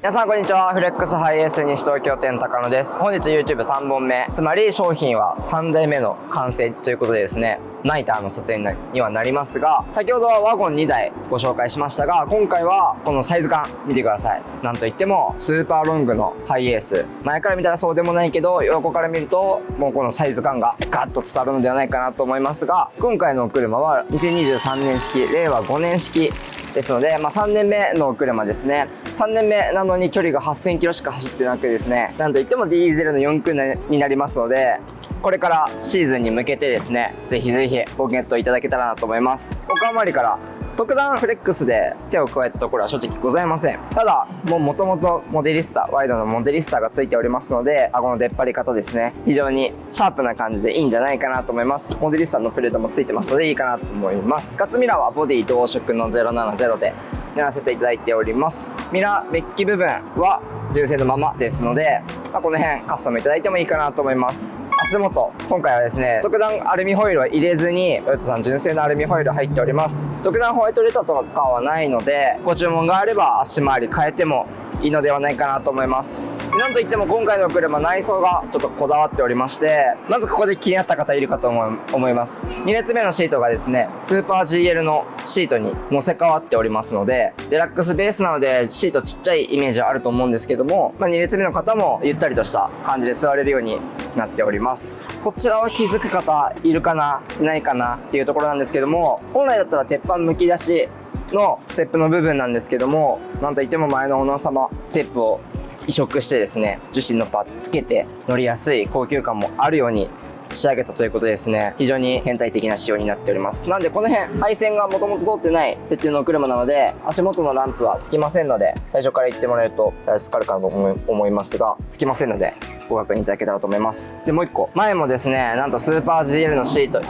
皆さんこんにちは。フレックスハイエース西東京店高野です。本日 YouTube3 本目、つまり商品は3台目の完成ということでですね、ナイターの撮影にはなりますが、先ほどはワゴン2台ご紹介しましたが、今回はこのサイズ感見てください。なんといってもスーパーロングのハイエース。前から見たらそうでもないけど、横から見るともうこのサイズ感がガッと伝わるのではないかなと思いますが、今回のお車は2023年式、令和5年式ですので、3年目のお車ですね。3年目なのに距離が8000キロしか走ってなくですね、なんといってもディーゼルの4駆になりますので、これからシーズンに向けてですね、ぜひぜひごゲットいただけたらなと思います。おかわりから特段フレックスで手を加えたところは正直ございません。ただ、もともとモデリスタ、ワイドのモデリスタがついておりますので、顎の出っ張り方ですね、非常にシャープな感じでいいんじゃないかなと思います。モデリスタのプレートもついてますのでいいかなと思います。ガッツミラーはボディ同色の070でやらせていただいております。ミラーメッキ部分は純正のままですので、この辺カスタムいただいてもいいかなと思います。足元、今回はですね、特段アルミホイルは入れずに、トヨタさん純正のアルミホイル入っております。特段ホワイトレターとかはないので、ご注文があれば足回り変えてもいいのではないかなと思います。なんといっても今回の車、内装がちょっとこだわっておりまして、まずここで気になった方いるかと思います。2列目のシートがですね、スーパー GL のシートに乗せ替わっておりますので、デラックスベースなのでシートちっちゃいイメージはあると思うんですけども、2列目の方もゆったりとした感じで座れるようになっております。こちらは気づく方いるかないないかなっていうところなんですけども、本来だったら鉄板むき出しのステップの部分なんですけども、なんといっても前のオーナー様ステップを移植してですね、樹脂のパーツつけて乗りやすい高級感もあるように仕上げたということでですね、非常に変態的な仕様になっております。なんでこの辺配線がもともと通ってない設定のお車なので、足元のランプはつきませんので、最初から言ってもらえると助かるかと思いますが、つきませんのでご確認いただけたらと思います。で、もう一個、前もですね、なんとスーパー GL のシート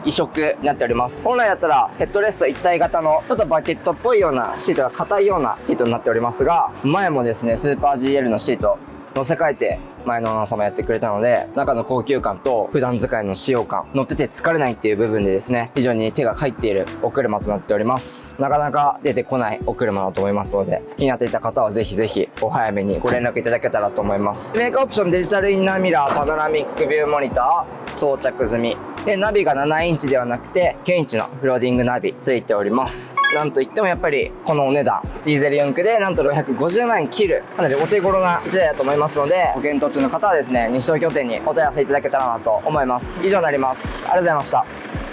移植になっております。本来だったらヘッドレスト一体型のちょっとバケットっぽいようなシートが硬いようなシートになっておりますが、前もですね、スーパー GL のシート乗せ替えて前のオーナー様やってくれたので、中の高級感と普段使いの使用感、乗ってて疲れないっていう部分でですね、非常に手が入っているお車となっております。なかなか出てこないお車だと思いますので、気になっていた方はぜひぜひお早めにご連絡いただけたらと思います。メーカーオプションデジタルインナーミラー、パノラミックビューモニター装着済みで、ナビが7インチではなくて9インチのフローディングナビついております。なんといってもやっぱりこのお値段、ディーゼル4駆でなんと650万円切る、かなりお手頃な1台だと思いますので、ご検討中の方はですね、西東京店にお問い合わせいただけたらなと思います。以上になります。ありがとうございました。